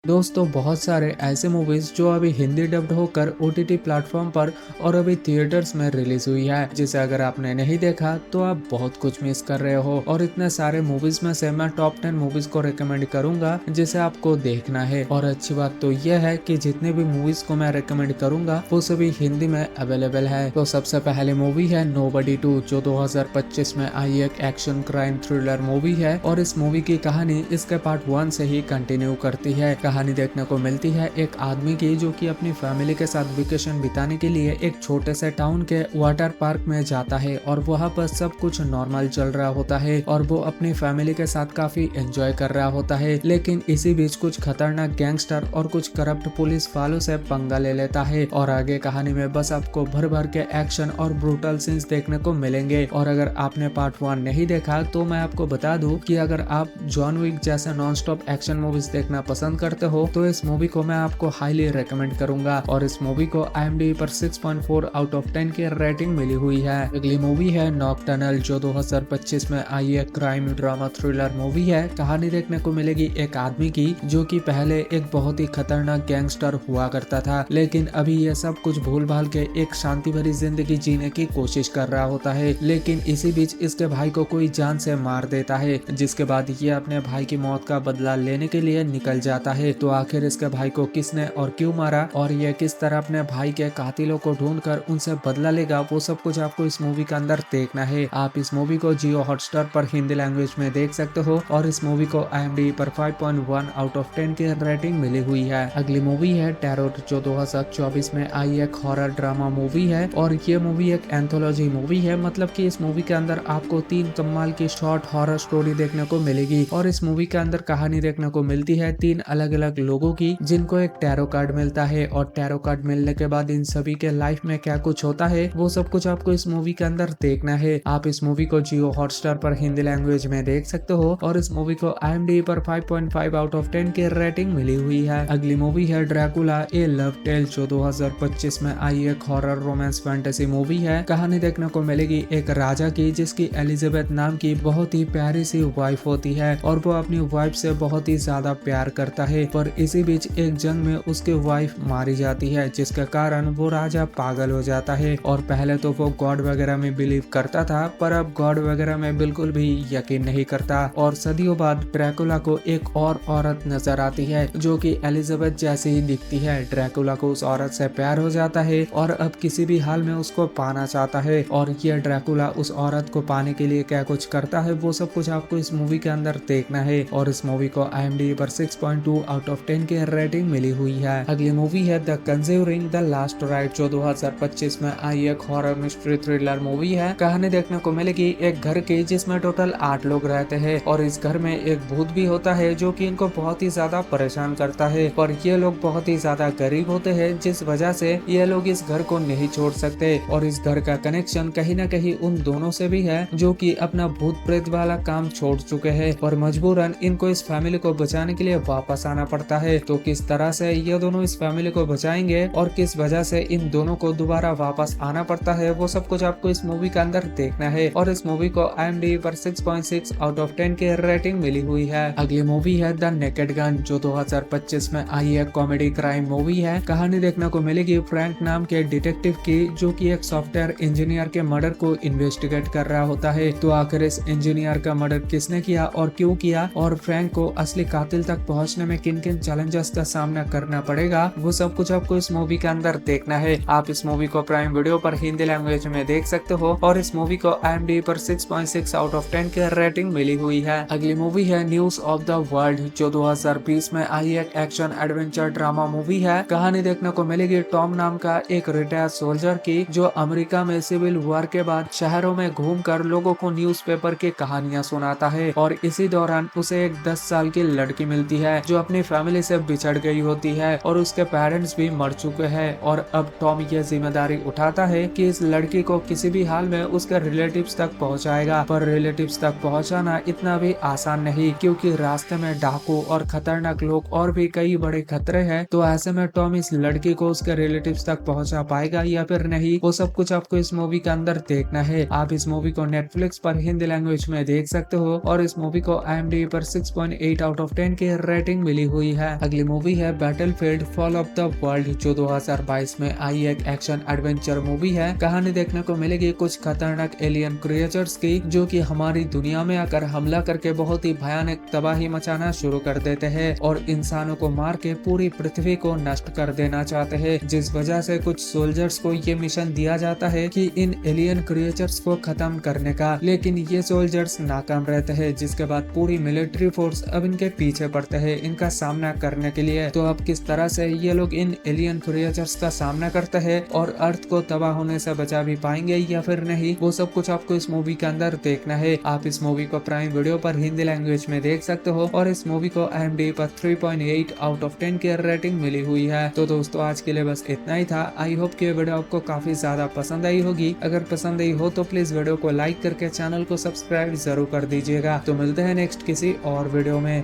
दोस्तों बहुत सारे ऐसे मूवीज जो अभी हिंदी डब्ड होकर ओटीटी प्लेटफॉर्म पर और अभी थिएटर्स में रिलीज हुई है, जिसे अगर आपने नहीं देखा तो आप बहुत कुछ मिस कर रहे हो। और इतने सारे मूवीज में से मैं टॉप 10 मूवीज को रिकमेंड करूंगा जिसे आपको देखना है। और अच्छी बात तो यह है कि जितने भी मूवीज को मैं रिकमेंड करूंगा वो सभी हिंदी में अवेलेबल है। तो सबसे पहले मूवी है नोबडी 2, जो 2025 में आई एक एक्शन क्राइम थ्रिलर मूवी है। और इस मूवी की कहानी इसके पार्ट 1 से ही कंटिन्यू करती है। कहानी देखने को मिलती है एक आदमी की जो कि अपनी फैमिली के साथ वेकेशन बिताने के लिए एक छोटे से टाउन के वाटर पार्क में जाता है। और वहाँ पर सब कुछ नॉर्मल चल रहा होता है और वो अपनी फैमिली के साथ काफी एंजॉय कर रहा होता है। लेकिन इसी बीच कुछ खतरनाक गैंगस्टर और कुछ करप्ट पुलिस वालों से पंगा ले लेता है। और आगे कहानी में बस आपको भर भर के एक्शन और ब्रूटल सीन्स देखने को मिलेंगे। और अगर आपने पार्ट 1 नहीं देखा तो मैं आपको बता दूं कि अगर आप जॉन विक जैसे नॉन स्टॉप एक्शन मूवीज देखना पसंद करते हो तो इस मूवी को मैं आपको हाईली रेकमेंड करूंगा। और इस मूवी को IMDb पर 6.4 आउट ऑफ 10 की रेटिंग मिली हुई है। अगली मूवी है नॉकटर्नल, जो 2025 में आई एक क्राइम ड्रामा थ्रिलर मूवी है। कहानी देखने को मिलेगी एक आदमी की जो कि पहले एक बहुत ही खतरनाक गैंगस्टर हुआ करता था, लेकिन अभी ये सब कुछ भूल भाल के एक शांति भरी जिंदगी जीने की कोशिश कर रहा होता है। लेकिन इसी बीच इसके भाई को कोई जान से मार देता है, जिसके बाद ये अपने भाई की मौत का बदला लेने के लिए निकल जाता है। तो आखिर इसके भाई को किसने और क्यों मारा और ये किस तरह अपने भाई के कातिलों को ढूंढकर उनसे बदला लेगा, वो सब कुछ आपको इस मूवी के अंदर देखना है। आप इस मूवी को जियो हॉटस्टार पर हिंदी लैंग्वेज में देख सकते हो। और इस मूवी को IMDb पर 5.1 आउट ऑफ 10 की रेटिंग मिली हुई है। अगली मूवी है टेरर, जो 2024 में आई एक हॉरर ड्रामा मूवी है। और ये मूवी एक एंथोलॉजी मूवी है, मतलब कि इस मूवी के अंदर आपको 3 कमाल की शॉर्ट हॉरर स्टोरी देखने को मिलेगी। और इस मूवी के अंदर कहानी देखने को मिलती है 3 अलग अलग लोगों की, जिनको एक टैरो कार्ड मिलता है। और टैरो कार्ड मिलने के बाद इन सभी के लाइफ में क्या कुछ होता है वो सब कुछ आपको इस मूवी के अंदर देखना है। आप इस मूवी को जियो हॉटस्टार पर हिंदी लैंग्वेज में देख सकते हो। और इस मूवी को IMDb पर 5.5 आउट ऑफ 10 की रेटिंग मिली हुई है। अगली मूवी है ड्रैकुला ए लव टेल, जो 2025 में आई एक हॉरर रोमांस फैंटेसी मूवी है। कहानी देखने को मिलेगी एक राजा की जिसकी एलिजाबेथ नाम की बहुत ही प्यारी सी वाइफ होती है। और वो अपनी वाइफ से बहुत ही ज्यादा प्यार करता है, पर इसी बीच एक जंग में उसकी वाइफ मारी जाती है, जिसके कारण वो राजा पागल हो जाता है। और पहले तो वो गॉड वगैरह में बिलीव करता था, पर अब गॉड वगैरह में बिल्कुल भी यकीन नहीं करता। और सदियों बाद ड्रैकुला को एक और औरत नजर आती है जो कि एलिजाबेथ जैसी ही दिखती है। ड्रैकुला को उस औरत से प्यार हो जाता है और अब किसी भी हाल में उसको पाना चाहता है। और ये ड्रैकुला उस औरत को पाने के लिए क्या कुछ करता है वो सब कुछ आपको इस मूवी के अंदर देखना है। और इस मूवी को IMDb पर 6.2 आउट ऑफ 10 की रेटिंग मिली हुई है। अगली मूवी है the conjuring the last right, जो 2025 में आई एक हॉरर मिस्ट्री थ्रिलर मूवी है। कहानी देखने को मिलेगी एक घर की जिसमें टोटल 8 लोग रहते हैं। और इस घर में एक भूत भी होता है जो कि इनको बहुत ही ज्यादा परेशान करता है। पर ये लोग बहुत ही ज्यादा गरीब होते हैं, जिस वजह से ये लोग इस घर को नहीं छोड़ सकते। और इस घर का कनेक्शन कहीं ना कहीं उन दोनों से भी है जो कि अपना भूत प्रेत वाला काम छोड़ चुके हैं। और मजबूरन इनको इस फैमिली को बचाने के लिए वापस आना पड़ता है। तो किस तरह से ये दोनों इस फैमिली को बचाएंगे और किस वजह से इन दोनों को दोबारा वापस आना पड़ता है वो सब कुछ आपको इस मूवी के अंदर देखना है। और इस मूवी को IMDb पर 6.6 आउट ऑफ 10 की रेटिंग मिली हुई है। अगली मूवी है द नेकेड गन, जो 2025 में आई एक कॉमेडी क्राइम मूवी है। कहानी देखने को मिलेगी फ्रैंक नाम के डिटेक्टिव की, जो कि एक सॉफ्टवेयर इंजीनियर के मर्डर को इन्वेस्टिगेट कर रहा होता है। तो आखिर इस इंजीनियर का मर्डर किसने किया और क्यों किया, और फ्रैंक को असली कातिल तक पहुंचने में किन किन चैलेंजेस का सामना करना पड़ेगा, वो सब कुछ आपको इस मूवी के अंदर देखना है। आप इस मूवी को प्राइम वीडियो पर हिंदी लैंग्वेज में देख सकते हो। और इस मूवी को IMDb पर 6.6 आउट ऑफ 10 की रेटिंग मिली हुई है। अगली मूवी है न्यूज ऑफ द वर्ल्ड, जो 2020 में आई एक एक्शन एडवेंचर ड्रामा मूवी है। कहानी देखने को मिलेगी टॉम नाम का एक रिटायर्ड सोल्जर की, जो अमेरिका में सिविल वॉर के बाद शहरों में घूमकर लोगों को न्यूज़पेपर की कहानियां सुनाता है। और इसी दौरान उसे एक 10 साल की लड़की मिलती है जो अपनी फैमिली से बिछड़ गई होती है और उसके पेरेंट्स भी मर चुके हैं। और अब टॉम ये जिम्मेदारी उठाता है कि इस लड़की को किसी भी हाल में उसके रिलेटिव्स तक पहुंचाएगा। पर रिलेटिव्स तक पहुंचाना इतना भी आसान नहीं, क्योंकि रास्ते में डाकू और खतरनाक लोग और भी कई बड़े खतरे हैं। तो ऐसे में टॉम इस लड़की को उसके रिलेटिव्स तक पहुंचा पाएगा या फिर नहीं, वो सब कुछ आपको इस मूवी के अंदर देखना है। आप इस मूवी को नेटफ्लिक्स पर हिंदी लैंग्वेज में देख सकते हो। और इस मूवी को IMDb पर 6.8 आउट ऑफ 10 की रेटिंग मिली हुई है। अगली मूवी है battlefield fall of the world, जो 2022 में आई एक एक्शन एडवेंचर मूवी है। कहानी देखने को मिलेगी कुछ खतरनाक एलियन क्रिएचर्स की, जो कि हमारी दुनिया में आकर हमला करके बहुत ही भयानक तबाही मचाना शुरू कर देते हैं और इंसानों को मार के पूरी पृथ्वी को नष्ट कर देना चाहते हैं। जिस वजह से कुछ सोल्जर्स को ये मिशन दिया जाता है कि इन एलियन क्रिएचर्स को खत्म करने का, लेकिन ये सोल्जर्स नाकाम रहते हैं। जिसके बाद पूरी मिलिट्री फोर्स अब इनके पीछे पड़ते हैं इनका सामना करने के लिए। तो अब किस तरह से ये लोग इन एलियन क्रिएचर्स का सामना करते हैं और अर्थ को तबाह होने से बचा भी पाएंगे या फिर नहीं, वो सब कुछ आपको इस मूवी के अंदर देखना है। आप इस मूवी को प्राइम वीडियो पर हिंदी लैंग्वेज में देख सकते हो और इस मूवी को IMDb पर 3.8 आउट ऑफ 10 की रेटिंग मिली हुई है। तो दोस्तों आज के लिए बस इतना ही था। आई होप कि ये वीडियो आपको काफी ज्यादा पसंद आई होगी। अगर पसंद आई हो तो प्लीज वीडियो को लाइक करके चैनल को सब्सक्राइब जरूर कर दीजिएगा। तो मिलते हैं नेक्स्ट किसी और वीडियो में।